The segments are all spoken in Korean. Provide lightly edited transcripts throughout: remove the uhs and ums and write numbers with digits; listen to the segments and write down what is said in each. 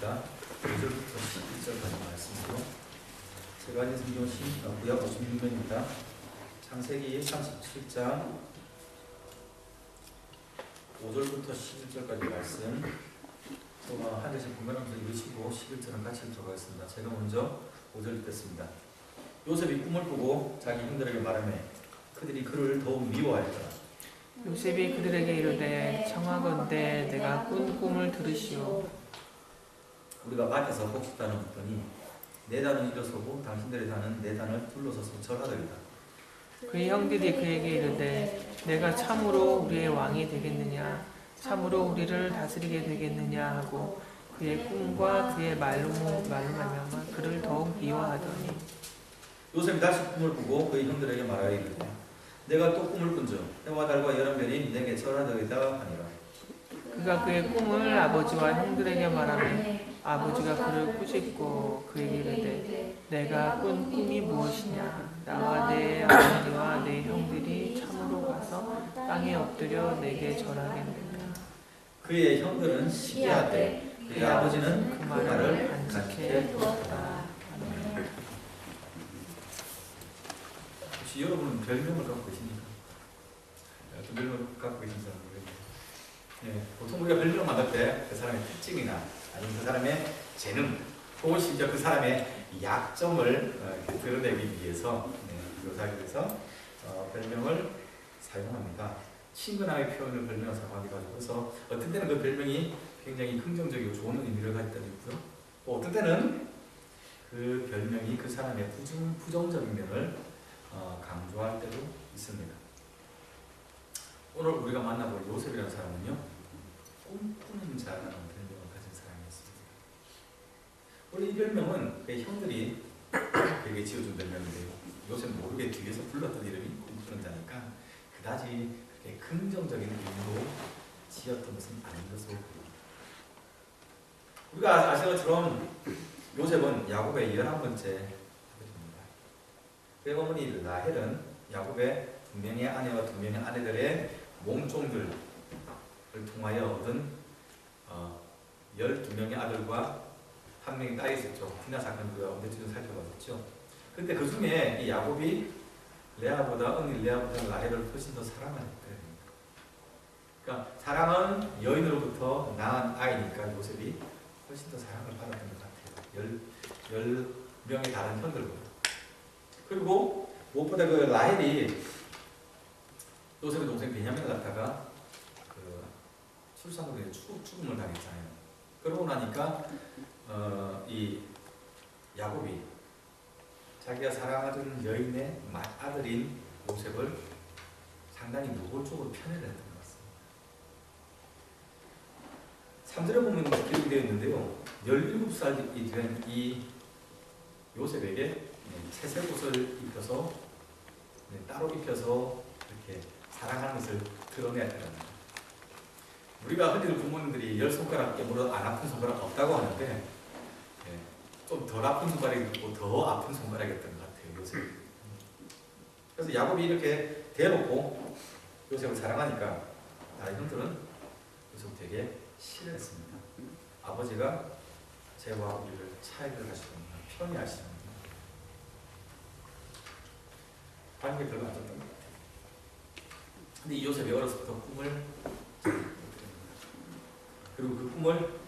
있습니다. 5절부터 11절까지 말씀이고 제가 가진 성경시 구약 56면입니다. 창세기 37장 5절부터 11절까지 말씀 한 절씩 공부하면서 읽으시고 11절은 같이 읽도록 하겠습니다. 제가 먼저 5절 읽겠습니다. 요셉이 꿈을 꾸고 자기 형들에게 말하며 그들이 그를 더욱 미워하였더라. 요셉이 그들에게 이르되 청하건대 내가 꾼 꿈을 들으시오. 우리가 밭에서 곡식단을 묻더니 네 단은 일어서고 당신들의 단은 네 단을 둘러서서 절하더이다. 그의 형들이 그에게 이르되 내가 참으로 우리의 왕이 되겠느냐 참으로 우리를 다스리게 되겠느냐 하고 그의 꿈과 그의 말로 말미암아 그를 더욱 미워하더니 요셉이 다시 꿈을 꾸고 그의 형들에게 말하여 이르되 내가 또 꿈을 꾼즉 해와 달과 여러 별이 내게 절하더이다 하니라. 그가 그의 꿈을 아버지와 형들에게 말하며 아버지가 그를 꾸짖고 그에게 이르되 내가 꾼 꿈이 무엇이냐 나와 내 아버지와 내 형들이 참으로 가서 땅에 엎드려 내게 절하겠느냐. 그의 형들은 시기하되 그의 아버지는 그 말을 간직해 두었다. 혹시 여러분은 별명을 갖고 계십니까? 어떤 별명을 갖고 계신 사람 모르겠네요. 네, 보통 우리가 별명을 만들 때 그 사람의 특징이나 아니면 그 사람의 재능 혹은 심지어 그 사람의 약점을 드러내기 위해서 묘사하기 위해서 별명을 사용합니다. 친근함의 표현을 별명을 사용하기도 하죠. 그래서 어떤 때는 그 별명이 굉장히 긍정적이고 좋은 의미를 가질 때도 있고요. 또 어떤 때는 그 별명이 그 사람의 부정적인 면을 강조할 때도 있습니다. 오늘 우리가 만나볼 요셉이라는 사람은요, 꿈꾸는 자라는 별명을 가진 사람이었습니다. 원래 이 별명은 그의 형들이 그에게 지어준 별명인데요. 요셉 모르게 뒤에서 불렀던 이름이 꿈꾸는 자니까 그다지 그렇게 긍정적인 의미로 지었던 것은 아닌 것으로 보입니다. 우리가 아시는 것처럼 요셉은 야곱의 11번째 아버지입니다. 그의 어머니 라헬은 야곱의 2명의 아내와 2명의 아내들의 몸종들을 통하여 얻은 12명의 아들과 1명의 딸이 있었죠. 디나 사건 우리가 언제쯤 살펴봤었죠. 근데 그 중에 이 야곱이 레아보다 언니 레아보다 라헬을 훨씬 더 사랑했대요. 그러니까 사랑은 여인으로부터 낳은 아이니까 요셉이 훨씬 더 사랑을 받았던 것 같아요. 10명의 다른 형들보다. 그리고 무엇보다 그 라헬이 요셉의 동생 베냐민을 갖다가 그 출산으로 죽음을 당했잖아요. 그러고 나니까 이 야곱이 자기가 사랑하던 여인의 아들인 요셉을 상당히 노골적으로 편애를 했던 것 같습니다. 3절에 보면 기록이 되어 있는데요. 17살이 된 이 요셉에게 채색 옷을 입혀서 따로 입혀서 이렇게 사랑하는 것을 드러내야 합니다. 우리가 흔히 부모님들이 10손가락 깨물어 안 아픈 손가락 없다고 하는데 좀 덜 아픈 손가락이 있고 더 아픈 손가락이었던 것 같아요. 요셉. 그래서 야곱이 이렇게 대놓고 요셉을 사랑하니까 나의 형들은 요셉을 되게 싫어했습니다. 아버지가 저와 우리를 차이를 하시는구나, 편히 하시는구나. 관계 별로 안 좋던 것 같아요. 근데 이 요셉이 어렸을 때부터 꿈을 그리고 그 꿈을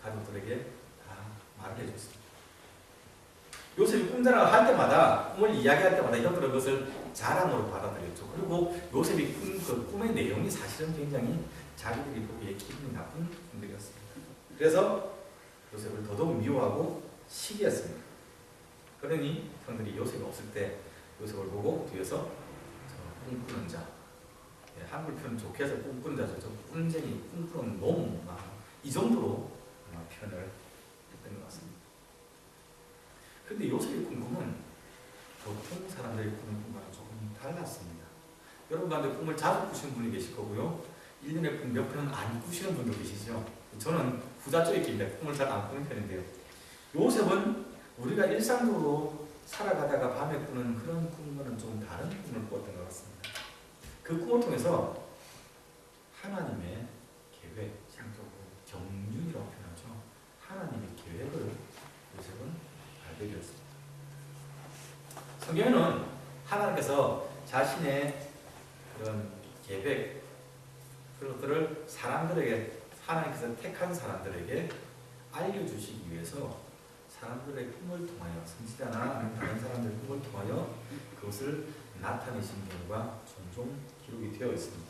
가족들에게 다 말을 해줬습니다. 요셉이 꿈자랑을 할 때마다 꿈을 이야기할 때마다 형들은 그것을 자랑으로 받아들였죠. 그리고 요셉이 그 꿈의 내용이 사실은 굉장히 자기들이 보기에 기분이 나쁜 꿈들이었습니다. 그래서 요셉을 더더욱 미워하고 시기했습니다. 그러니 형들이 요셉이 없을 때 요셉을 보고 뒤에서 저 꿈꾸는 자, 한글 표현 좋게 해서 꿈꾸는 자죠. 저 꾼쟁이, 꿈꾸는 놈, 이 정도로 표현을 했던 것 같습니다. 그런데 요셉의 꿈은 보통 사람들의 꿈과는 조금 달랐습니다. 여러분 가운데 꿈을 자주 꾸시는 분이 계실 거고요. 1년에 꿈 몇 편은 안 꾸시는 분도 계시죠. 저는 후자 쪽에 있기 때문에 꿈을 잘 안 꾸는 편인데요. 요셉은 우리가 일상적으로 살아가다가 밤에 꾸는 그런 꿈과는 좀 다른 꿈을 꾸었던 것 같습니다. 그 꿈을 통해서 하나님의 계획, 상적으로 경륜이라고 표현하죠. 하나님의 계획, 계획이었습니다. 성경에는 하나님께서 자신의 그런 계획, 그런 것들을 사람들에게, 하나님께서 택한 사람들에게 알려주시기 위해서 사람들의 꿈을 통하여, 선지자나 다른 사람들의 꿈을 통하여 그것을 나타내신 경우가 종종 기록이 되어 있습니다.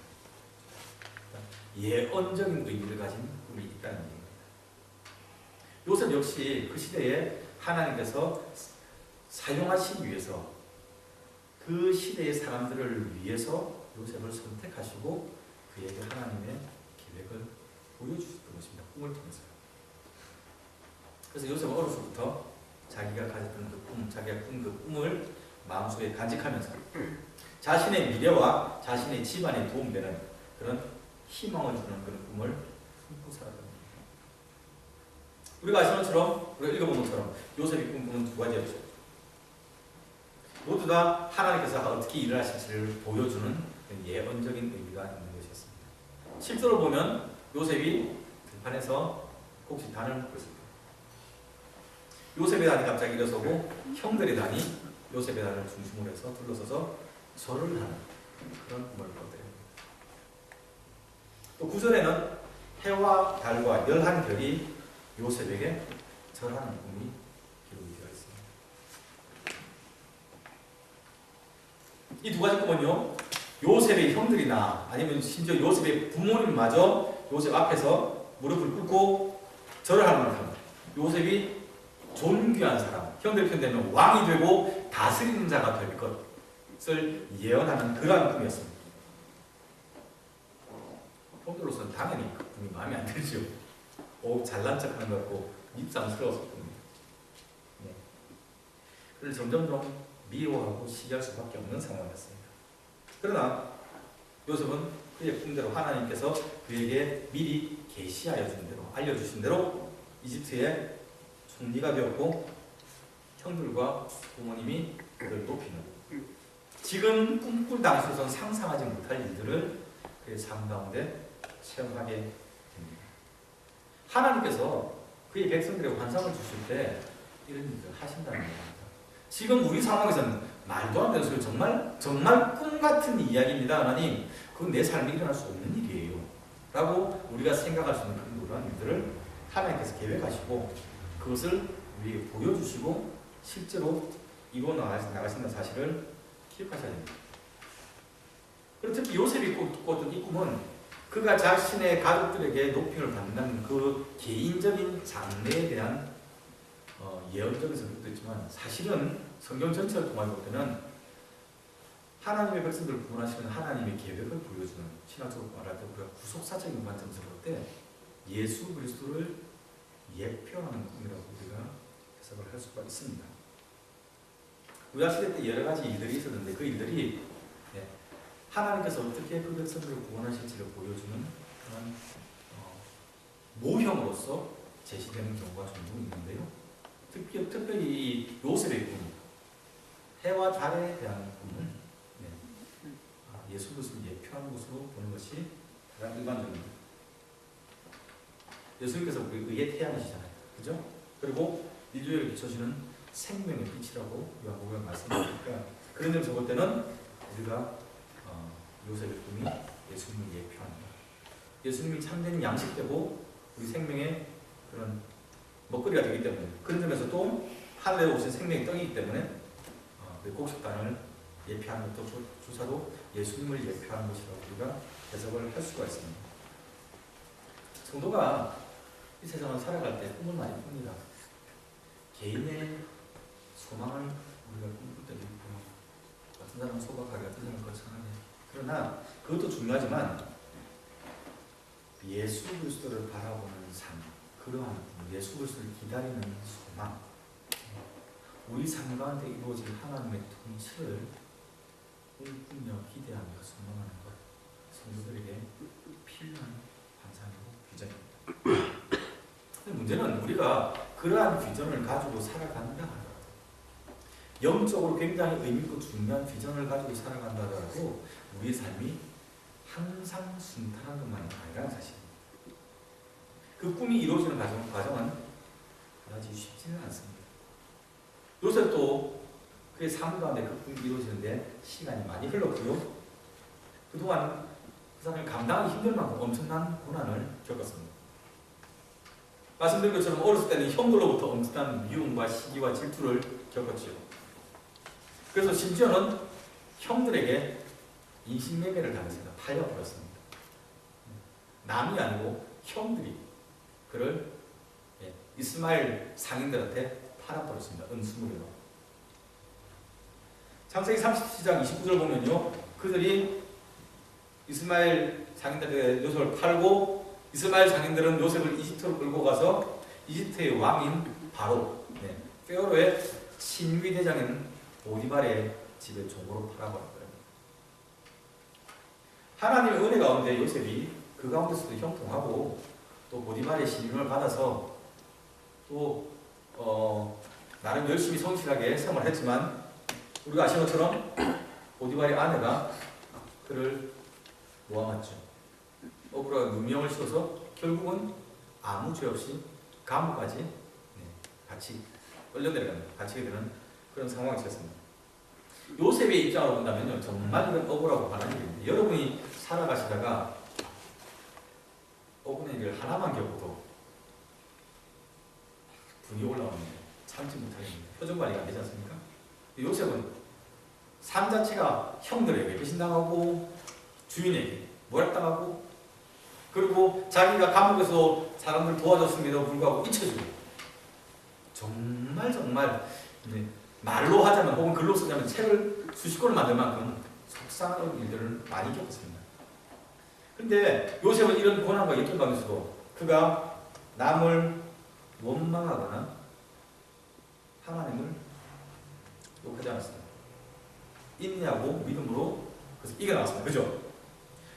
예언적인 의미를 가진 꿈이 있다는 얘기입니다. 요셉 역시 그 시대에 하나님께서 사용하시기 위해서 그 시대의 사람들을 위해서 요셉을 선택하시고 그에게 하나님의 계획을 보여주셨던 것입니다. 꿈을 통해서. 그래서 요셉은 어려서부터 자기가 가졌던 그 꿈, 자기가 꾼 그 꿈을 마음속에 간직하면서 자신의 미래와 자신의 집안에 도움되는 그런 희망을 주는 그런 꿈을 품고 살았던 겁니다. 우리가 아시는 것처럼, 우리가 읽어본 것처럼 요셉이 꾼 꿈은 두 가지였죠. 모두 다 하나님께서 어떻게 일을 하실지를 보여주는 예언적인 의미가 있는 것이었습니다. 실제로 보면 요셉이 들판에서 혹시 단을 묶고 있습니다. 요셉의 단이 갑자기 일어서고 형들의 단이 요셉의 단을 중심으로 해서 둘러서서 절을 하는 그런 꿈을 꿨대요. 또 9절에는 해와 달과 11별이 요셉에게 절하는 꿈이 기록이 되어 있습니다. 이 두 가지 꿈은요, 요셉의 형들이나 아니면 심지어 요셉의 부모님마저 요셉 앞에서 무릎을 꿇고 절을 하는 겁니다. 요셉이 존귀한 사람, 형들 편되면 왕이 되고 다스리는 자가 될 것을 예언하는 그러한 꿈이었습니다. 형들로서는 당연히 그 꿈이 마음에 안 들죠. 잘난 척하는 것 같고 입상스러워서 꿈입니다. 네. 그래서 점점 미워하고 시기할 수밖에 없는 상황이었습니다. 그러나 요셉은 그의 꿈대로 하나님께서 그에게 미리 계시하여 준 대로, 알려주신 대로 이집트의 총리가 되었고 형들과 부모님이 그를 높이는, 지금 꿈꿀 당시로서는 상상하지 못할 일들을 그의 삶 가운데 체험하게 됩니다. 하나님께서 그의 백성들에게 환상을 주실 때 이런 일을 하신다는 겁니다. 지금 우리 상황에서는 말도 안 되는 소리, 정말 꿈 같은 이야기입니다. 하나님, 그건 내 삶에 일어날 수 없는 일이에요 라고 우리가 생각할 수 있는 그런 놀라운 일들을 하나님께서 계획하시고 그것을 우리에게 보여주시고 실제로 이루어 나가신다는 사실을 기억하셔야 됩니다. 그리고 특히 요셉이 꿨던 이 꿈은 그가 자신의 가족들에게 높임을 받는 그 개인적인 장래에 대한 예언적인 성격도 있지만, 사실은 성경 전체를 통해 볼 때는 하나님의 백성들을 구원하시는 하나님의 계획을 보여주는, 신학적으로 말할 때 우리가 구속사적인 관점에서 볼 때 예수 그리스도를 예표하는 꿈이라고 우리가 해석을 할 수가 있습니다. 구약시대 때 여러 가지 일들이 있었는데 그 일들이 하나님께서 어떻게 그 백성들을 구원하실지를 보여주는 그런 모형으로서 제시되는 경우가 종종 있는데요. 특별히 이 요셉의 꿈, 해와 달에 대한 꿈은 예수 그리스도를 예표하는 것으로 보는 것이 가장 일반적입니다. 예수님께서 우리 의의 태양이시잖아요. 그죠? 그리고 인류에 비춰지는 생명의 빛이라고 요한복음에 말씀하니까 그런 점에서 볼 때는 우리가 요셉의 꿈이 예수님을 예표합니다. 예수님이 참된 양식되고 우리 생명의 그런 먹거리가 되기 때문에, 그런 점에서 또 하늘에 오신 생명의 떡이기 때문에 그 곡식단을 예표하는 것도 조차도 예수님을 예표하는 것이라고 우리가 해석을 할 수가 있습니다. 성도가 이 세상을 살아갈 때 꿈을 많이 꿉니다. 개인의 소망을 우리가 꿈꿀 때도 있고, 어떤 사람은 소박하게, 어떤 사람은 거창하게. 그러나 그것도 중요하지만 예수 그리스도를 바라보는 삶, 그러한 예수 그리스도를 기다리는 소망, 우리 삶 가운데 이루어질 하나님의 통치를 꿈꾸며 기대하며 소망하는 것, 성도들에게 필요한 환상이고 비전입니다. 근데 문제는 우리가 그러한 비전을 가지고 살아간다 하더라도, 영적으로 굉장히 의미있고 중요한 비전을 가지고 살아간다 하더라도 우리의 삶이 항상 순탄한 것만이 아니라는 사실입니다. 그 꿈이 이루어지는 과정은 그다지 쉽지는 않습니다. 그게 3일 가운데 그 꿈이 이루어지는데 시간이 많이 흘렀고요. 그동안 그 사람이 감당하기 힘들 만큼 엄청난 고난을 겪었습니다. 말씀드린 것처럼 어렸을 때는 형들로부터 엄청난 미움과 시기와 질투를 겪었죠. 그래서 심지어는 형들에게 인신매매를 당했습니다. 팔려버렸습니다. 남이 아니고 형들이 그를 이스마엘 상인들한테 팔아버렸습니다. 은수무리로. 창세기 37장 29절 보면요, 그들이 이스마엘 상인들에게 요셉을 팔고 이스마엘 상인들은 요셉을 이집트로 끌고 가서 이집트의 왕인 바로 페어로의 친위대장인 보디발의 집에 종으로 팔아버렸어요. 하나님의 은혜 가운데 요셉이 그 가운데서도 형통하고 또 보디발의 신임을 받아서 또 나름 열심히 성실하게 생활했지만 우리가 아시는 것처럼 보디발의 아내가 그를 모함했죠. 억울하게 누명을 씌워서 결국은 아무 죄 없이 감옥까지 같이 끌려내려갑니다. 갇히게 되는 그런 상황이 있었습니다. 요셉의 입장으로 본다면요, 정말 이건 억울하고 화난 일입니다. 여러분이 살아가시다가 억울한 일을 하나만 겪어도 분이 올라오는데 참지 못하겠습니다. 표정 관리가 안 되지 않습니까? 요셉은 삶 자체가 형들에게 배신당하고 주인에게 모략당하고 그리고 자기가 감옥에서 사람들 도와줬음에도 불구하고 잊혀지고 정말 말로 하자면 혹은 글로 쓰자면 책을 수십 권을 만들 만큼 속상한 일들을 많이 겪었습니다. 그런데 요셉은 이런 고난과 역경 가운데서도 그가 남을 원망하거나 하나님을 욕하지 않았습니다. 인내하고 믿음으로 그래서 이겨나갔습니다. 그죠?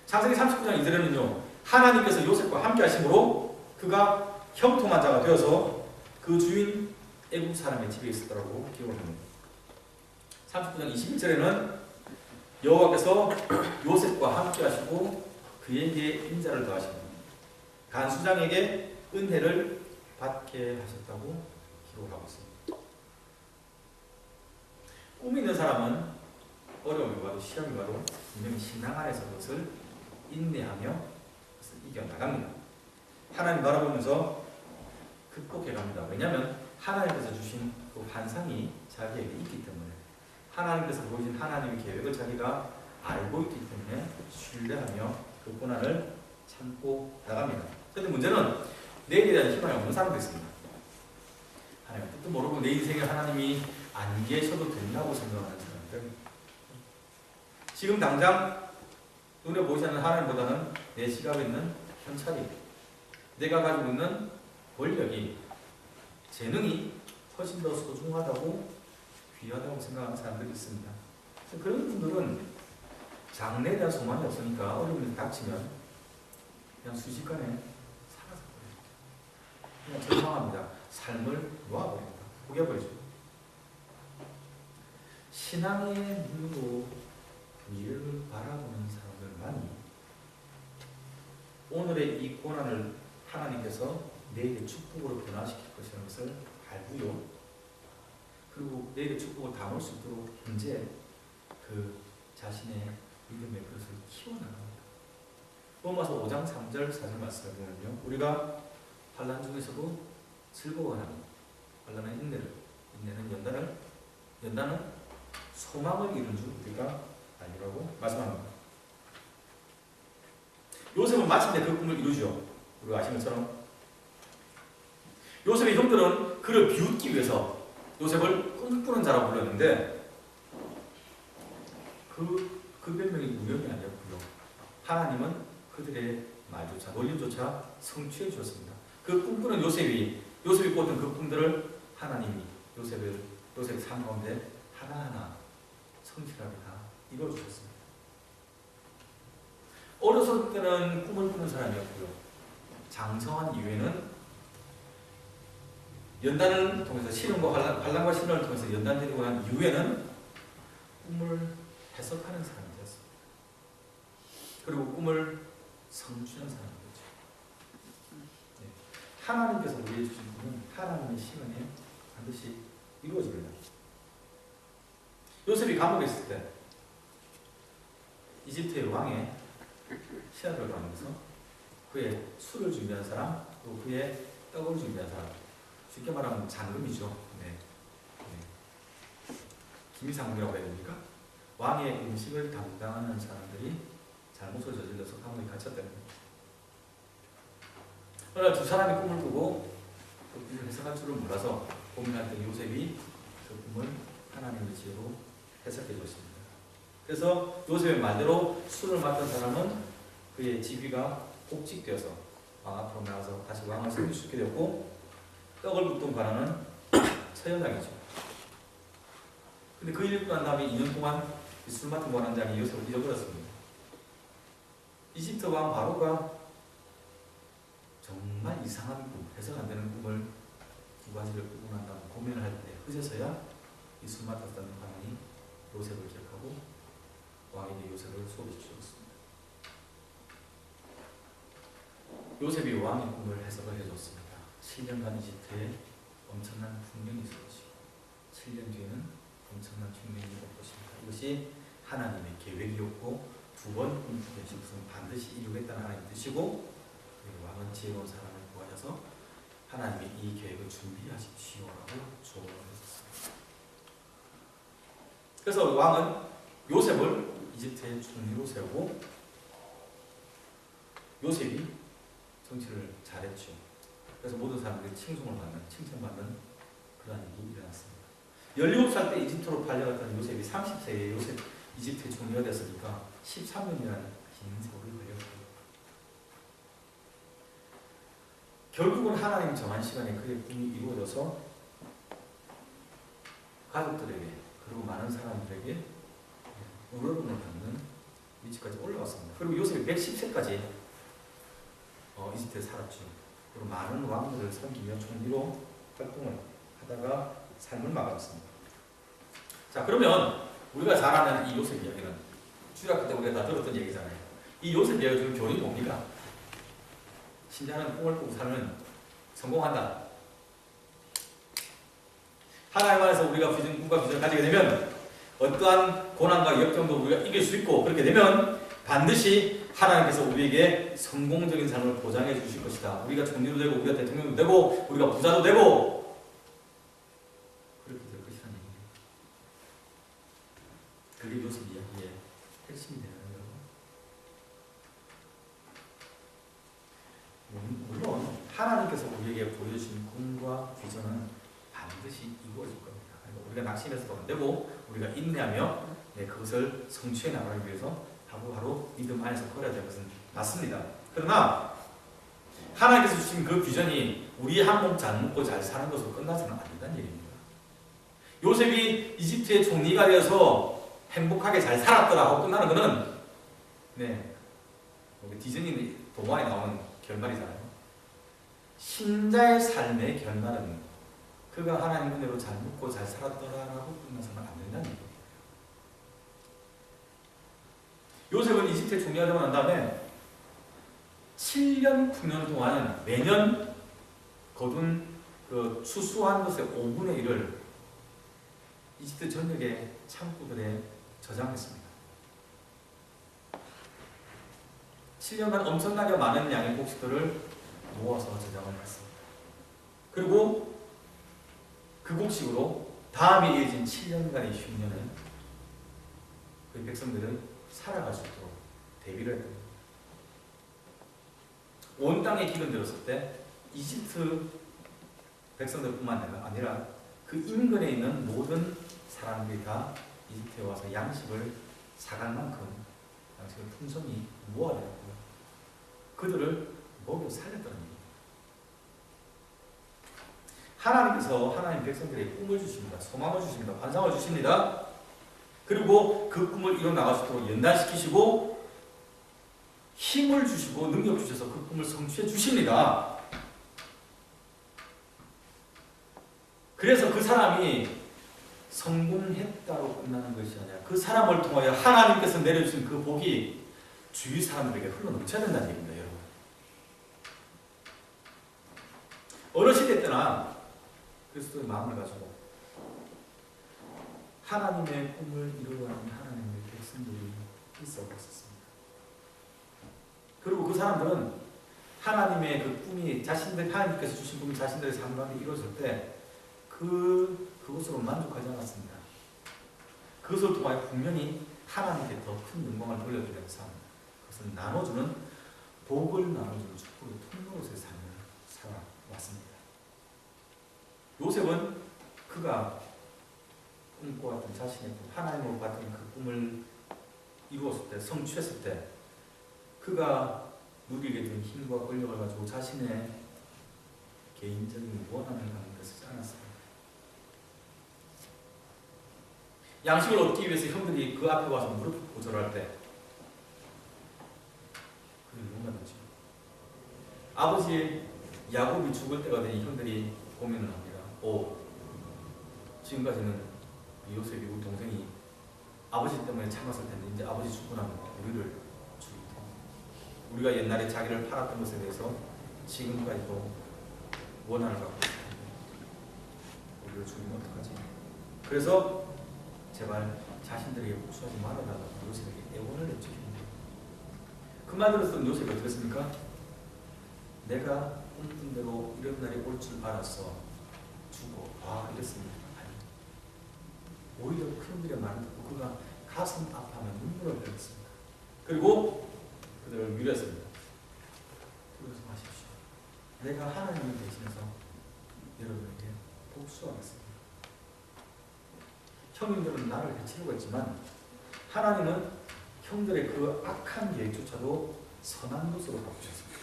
창세기 39장 2절에는요, 하나님께서 요셉과 함께 하심으로 그가 형통한 자가 되어서 그 주인 애국 사람의 집에 있었다고 기록을 합니다. 39장 21절에는 여호와께서 요셉과 함께 하시고 그에게 인자를 더하시고 간수장에게 은혜를 받게 하셨다고 기록을 하고 있습니다. 꿈이 있는 사람은 어려움이 와도 시험이 와도 분명히 신앙 안에서 그것을 인내하며 그것을 이겨나갑니다. 하나님 바라보면서 극복해갑니다. 왜냐하면 하나님께서 주신 그 환상이 자기에게 있기 때문에 하나님께서 보여준 하나님의 계획을 자기가 알고 있기 때문에 신뢰하며 그 고난을 참고 나갑니다. 그런데 문제는 내일에 대한 희망이 없는 사람도 있습니다. 하나님 뜻도 모르고 내 인생에 하나님이 안 계셔도 된다고 생각하는 사람들, 지금 당장 눈에 보이지 않는 하나님보다는 내 시각에 있는 현찰이, 내가 가지고 있는 권력이, 재능이 훨씬 더 소중하다고 귀하다고 생각하는 사람들이 있습니다. 그런 분들은 장래에 대한 소망이 없으니까 어려움이 닥치면 그냥 순식간에 사라져버립니다. 그냥 절망합니다. 삶을 놓아버립니다. 포기해버리죠. 신앙의 눈으로 미래를 바라보는 사람들만이 오늘의 이 고난을 하나님께서 내일의 축복으로 변화시킬 것이라는 것을 알고요. 그리고 내일의 축복을 담을 수 있도록 현재 그 자신의 믿음의 그릇을 키워나갑니다. 로마서 5장 3절 4절 말씀을 보면요, 우리가 환난 중에서도 즐거워하는 환난은 인내를, 인내는 연단은 소망을 이룬 줄 우리가 아니라고 말씀합니다. 요셉은 마침내 그 꿈을 이루죠. 우리가 아시는 것처럼 요셉의 형들은 그를 비웃기 위해서 요셉을 꿈꾸는 자라고 불렀는데 그 별명이 우연이 아니었고요. 하나님은 그들의 말조차 놀림조차 성취해 주었습니다. 그 꿈꾸는 요셉이 꿨던 그 꿈들을 하나님이 요셉의 삶 가운데 하나하나 성실하게 다 이루어주셨습니다. 어렸을 때는 꿈을 꾸는 사람이었고요. 장성한 이후에는 연단을 통해서 시련과 환난과 시련을 통해서 연단되고 난 이후에는 꿈을 해석하는 사람이 되었습니다. 그리고 꿈을 성취하는 사람이 되죠. 하나님께서 우리에게 주신 꿈은 하나님의 시간에 반드시 이루어집니다. 요셉이 감옥에 있을 때 이집트의 왕의 시아를 가면서 그의 술을 준비한 사람, 또 그의 떡을 준비한 사람, 쉽게 말하면 장금이죠. 네. 네. 기미상궁이라고 해야 됩니까? 왕의 음식을 담당하는 사람들이 잘못을 저질러서 감옥에 갇혔다는 거예요. 그러나 두 사람이 꿈을 꾸고 그 꿈을 해석할 줄을 몰라서 고민할 때 요셉이 그 꿈을 하나님의 지혜로 해석해 주었습니다. 그래서 요셉의 말대로 술을 맡은 사람은 그의 지위가 복직되어서 왕 앞으로 나가서 다시 왕을 세울 수 있게 되었고, 떡을 굽던 관원은 처형당이죠. 근데 그 일을 끝난 다음에 2년 동안 술 맡은 관원장이 요셉을 잃어버렸습니다. 이집트 왕 바로가 정말 이상한 꿈, 해석 안 되는 꿈을 두 가지를 꾸고 난 다음 고민을 할 때 그제서야 이 술 맡았던 관원이 요셉을 기억하고 왕에게 요셉을 소개시켰습니다. 요셉이 왕의 꿈을 해석을 해줬습니다. 7년간 이집트에 엄청난 풍년이 있을 것이고 7년 뒤에는 엄청난 풍년이 올 것입니다. 이것이 하나님의 계획이었고 두 번 꿈꾸신 것은 반드시 이루겠다는 하나님의 뜻이고, 왕은 지혜로운 사람을 구하셔서 하나님이 이 계획을 준비하십시오라고 조언을 했습니다. 그래서 왕은 요셉을 이집트의 총리로 세우고 요셉이 정치를 잘했죠. 그래서 모든 사람들이 칭찬받는 그런 일이 일어났습니다. 17살 때 이집트로 팔려갔던 요셉이 30세에 이집트의 총리가 됐으니까 13년이라는 긴 세월이 걸렸고, 결국은 하나님 정한 시간에 그의 꿈이 이루어져서 가족들에게 그리고 많은 사람들에게 우러름을 받는 위치까지 올라왔습니다. 그리고 요셉이 110세까지 이집트에 살았죠. 그리고 많은 왕들을 섬기며 총리로 활동을 하다가 삶을 마감했습니다. 자, 그러면 우리가 잘 아는 이 요셉 이야기는 주일학교 때 우리가 다 들었던 얘기잖아요. 이 요셉 이야기가 주는 교훈이 뭡니까? 신자는 꿈을 꾸고 살면 성공한다. 하나님 안에서 우리가 꿈과 비전을 가지게 되면 어떠한 고난과 역경도 우리가 이길 수 있고, 그렇게 되면 반드시 하나님께서 우리에게 성공적인 삶을 보장해 주실 것이다. 우리가 총리도 되고 우리가 대통령도 되고 우리가 부자도 되고 그렇게 될 것이라는 얘기예요. 그게 요셉 이야기의 핵심이 되는 거예요. 물론 하나님께서 우리에게 보여주신 꿈과 비전은 반드시 이루어질 겁니다. 우리가 낙심해서도 안 되고 우리가 인내하며 그것을 성취해 나가기 위해서 하루하루 믿음 안에서 걸어야 될 것은 맞습니다. 그러나 하나님께서 주신 그 비전이 우리 한 몸 잘 먹고 잘 사는 것으로 끝나서는 안 된다는 얘기입니다. 요셉이 이집트의 총리가 되어서 행복하게 잘 살았더라 하고 끝나는 것은 디즈니 동화에 나오는 결말이잖아요. 신자의 삶의 결말은 그가 하나님 은혜로 잘 먹고 잘 살았더라라고 끝나서는 안 된다는 얘기예요. 요셉은 이집트에 총리가 되고 난 다음에 7년 9년 동안은 매년 거둔 그 수수한 것의 5분의 1을 이집트 전역의 창고들에 저장했습니다. 7년간 엄청나게 많은 양의 곡식들을 모아서 저장을 했습니다. 그리고 그 곡식으로 다음에 이어진 7년간의 흉년을 그 백성들은 살아갈 수 있도록 대비를 했던 겁니다. 온 땅에 기근 들었을 때 이집트 백성들뿐만 아니라 그 인근에 있는 모든 사람들이 다 이집트에 와서 양식을 사갈 만큼 양식을 풍성히 모아내었고요. 그들을 먹여 살렸다는 얘기입니다. 하나님께서 하나님 백성들에게 꿈을 주십니다. 소망을 주십니다. 환상을 주십니다. 그리고 그 꿈을 이뤄나갈 수 있도록 연단시키시고 힘을 주시고 능력 주셔서 그 꿈을 성취해 주십니다. 그래서 그 사람이 성공했다로 끝나는 것이 아니라 그 사람을 통하여 하나님께서 내려주신 그 복이 주위 사람들에게 흘러넘쳐야 된다는 얘기입니다. 여러분, 어느 시대 때나 그리스도의 마음을 가지고 하나님의 꿈을 이루어가는 하나님의 백성들이 있어 왔었습니다. 그리고 그 사람들은 하나님의 그 꿈이 하나님께서 주신 꿈이 자신들의 삶 가운데 이루어질 때 그것으로 만족하지 않았습니다. 그것을 통하여 분명히 하나님께 더 큰 영광을 돌려드리는 삶, 그것은 나눠주는 복을 나눠주는 축복의 통로로서의 삶을 살아왔습니다. 요셉은 그가 꿈꿔왔던 자신의 꿈, 하나님으로 받은 그 꿈을 이루었을 때, 성취했을 때 그가 누리게 된 힘과 권력을 가지고 자신의 개인적인 원한을 가는 쓰지 않았습니다. 양식을 얻기 위해서 형들이 그 앞에 와서 무릎 고절할 때 그를 용납했죠. 아버지 야곱이 죽을 때가 되니 형들이 고민을 합니다. 지금까지는 요셉이 우리 동생이 아버지 때문에 참았을 텐데 이제 아버지 죽고 나면 우리를 죽이고 우리가 옛날에 자기를 팔았던 것에 대해서 지금까지도 원한을 갖고 있을 텐데 우리를 죽이면 어떡하지? 그래서 제발 자신들에게 복수하지 말아달라고 요셉에게 애원을 했죠. 그 말 들었던 요셉이 어떻게 했습니까? 내가 꿈꾼 대로 이런 날이 올 줄 알았어. 죽어. 이랬습니다. 아니. 오히려 큰들의 말을 듣고 그가 가슴 아파하며 눈물을 흘렸습니다. 그리고 그들을 위로했습니다. 그러지 마십시오. 내가 하나님을 대신해서 여러분에게 복수하겠습니다. 형님들은 나를 해치려고 했지만 하나님은 형들의 그 악한 계획조차도 선한 것으로 바꾸셨습니다.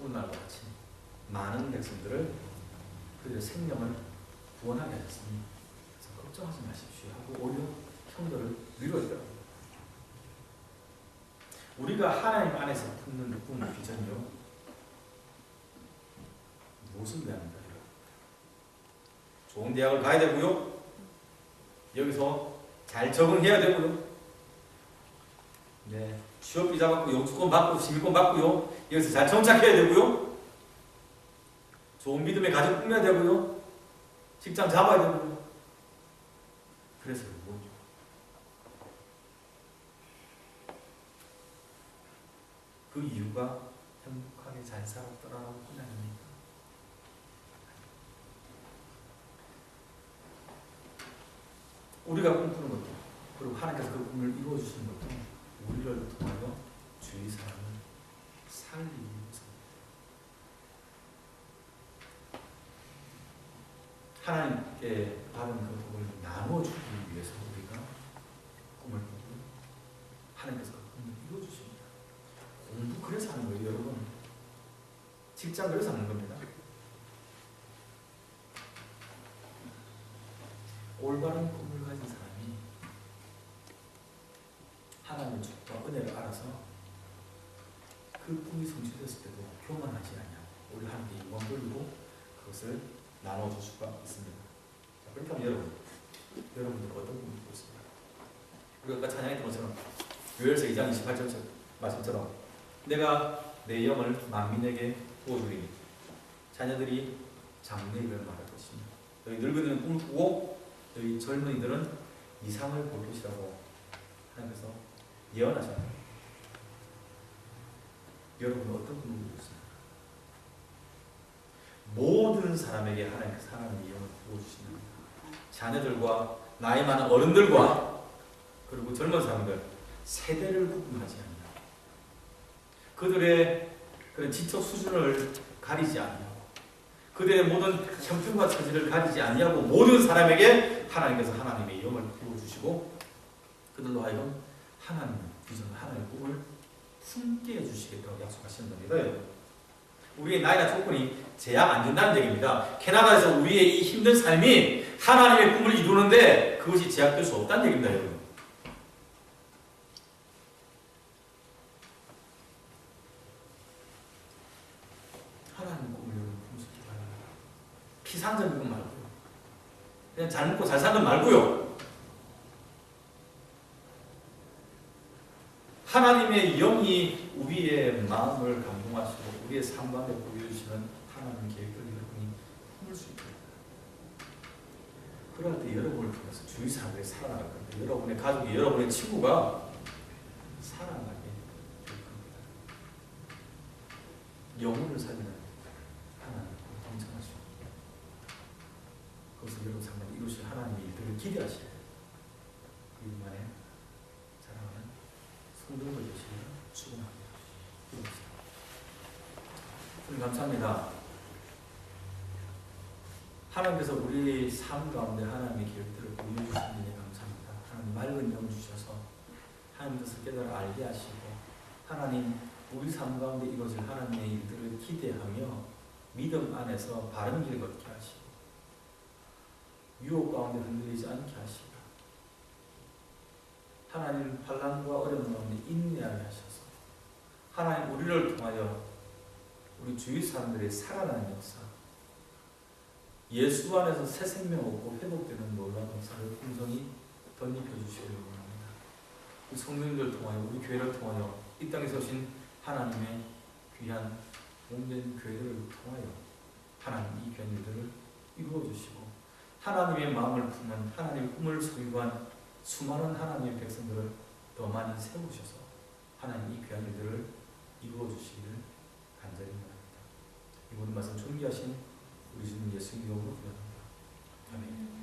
오늘날과 같이 많은 백성들을 그들의 생명을 구원하게 하셨으니 그래서 걱정하지 마십시오 하고 오히려 형들을 위로했더라고요. 우리가 하나님 안에서 품는 꿈, 비전이요 무엇을 위함입니까? 좋은 대학을 가야 되고요. 여기서 잘 적응해야 되고요. 네, 취업비자 받고 영주권 받고 시민권 받고요. 여기서 잘 정착해야 되고요. 좋은 믿음의 가정 꾸며야 되고요. 직장 잡아야 되고요. 그래서 뭐죠? 그 이유가 행복하게 잘 살았더라라고 하나님입니다. 우리가 꿈꾸는 것도 그리고 하나님께서 그 꿈을 이루어 주시는 것도 우리를 통하여 주의 사람을 살리기 위해서입니다. 하나님께 받은 그 복을 나눠주기 위해서 우리가 꿈을 꾸고 하나님께서 그 꿈을 이루어 주십니다. 공부 그래서 하는 거예요, 여러분. 직장 그래서 하는 겁니다. 올바른 꿈을 가진 사람이 하나님의 축복과 은혜를 알아서 그 꿈이 성취됐을 때도 교만하지 않냐고 우리 하나님께 영광 돌리고 그것을 나눠줄 수가 있습니다. 자, 그렇게 하면 여러분들 어떤 꿈을 꾸고 있습니까? 우리가 아까 찬양했던 것처럼 요엘서 2장 28절 말씀처럼 내가 내 영을 만민에게 부어주리니 자녀들이 장래일을 말할 것입니다. 여기 늙은이는 꿈을 꾸고 여기 젊은이들은 이상을 볼 것이라고 하나님께서 예언하셨나요? 여러분은 어떤 꿈을 꾸고 있습니까? 모든 사람에게 하나님께서 하나님의 예언을 부어주십니다. 자녀들과 나이 많은 어른들과 그리고 젊은 사람들 세대를 구분하지 않는 그들의 그런 지적 수준을 가리지 않냐고 그들의 모든 형편과 처지를 가리지 않냐고 모든 사람에게 하나님께서 하나님의 영을 부어주시고 그들로 하여금 하나님의 비전을 하나님의 꿈을 품게 해주시겠다고 약속하시는 겁니다. 우리의 나이나 조건이 제약 안 된다는 얘기입니다. 캐나다에서 우리의 이 힘든 삶이 하나님의 꿈을 이루는데 그것이 제약될 수 없다는 얘기입니다. 여러분. 하나님의 꿈을 품시기 바랍니다. 피상적인 것 말고요. 그냥 잘 먹고 잘 사는 것 말고요. 하나님의 영이 우리의 마음을 감동하시고 우리의 삶 가운데 보여주시는 하나님의 계획을 여러분이 품을 수 있습니다. 그럴 때 여러분을 그래서 주위 사람들이 살아나갈 겁니다. 여러분의 가족이, 여러분의 친구가 살아나게 될 겁니다. 영혼을 살리는 하나님을 동참하시고 그것을 여러분 삶에 이루실 하나님의 일들을 기대하시고 그분만의 사랑하는 성도들 되시기를 축원합니다. 기도합시다. 감사합니다. 하나님께서 우리 삶 가운데 하나님의 계획들을 보여주신 데 감사합니다. 하나님 맑은 영 주셔서 하나님께서 깨달아 알게 하시고 하나님 우리 삶 가운데 이것을 하나님의 일들을 기대하며 믿음 안에서 바른 길 걷게 하시고 유혹 가운데 흔들리지 않게 하시고 하나님 환난과 어려움 가운데 인내하게 하셔서 하나님 우리를 통하여 우리 주위 사람들의 살아나는 역사, 예수 안에서 새 생명 얻고 회복되는 놀라운 역사를 풍성히 덧입혀 주시기를 원합니다. 우리 성도님들 통하여, 우리 교회를 통하여 이 땅에 서신 하나님의 귀한 몸된 교회들을 통하여 하나님 이 귀한 일들을 이루어 주시고 하나님의 마음을 품은 하나님의 꿈을 소유한 수많은 하나님의 백성들을 더 많이 세우셔서 하나님 이 귀한 일들을 이루어 주시기를 간절히 바랍니다. 이 모든 말씀 존귀하신 우리 주님 예수님 이름으로 기도합니다. 아멘.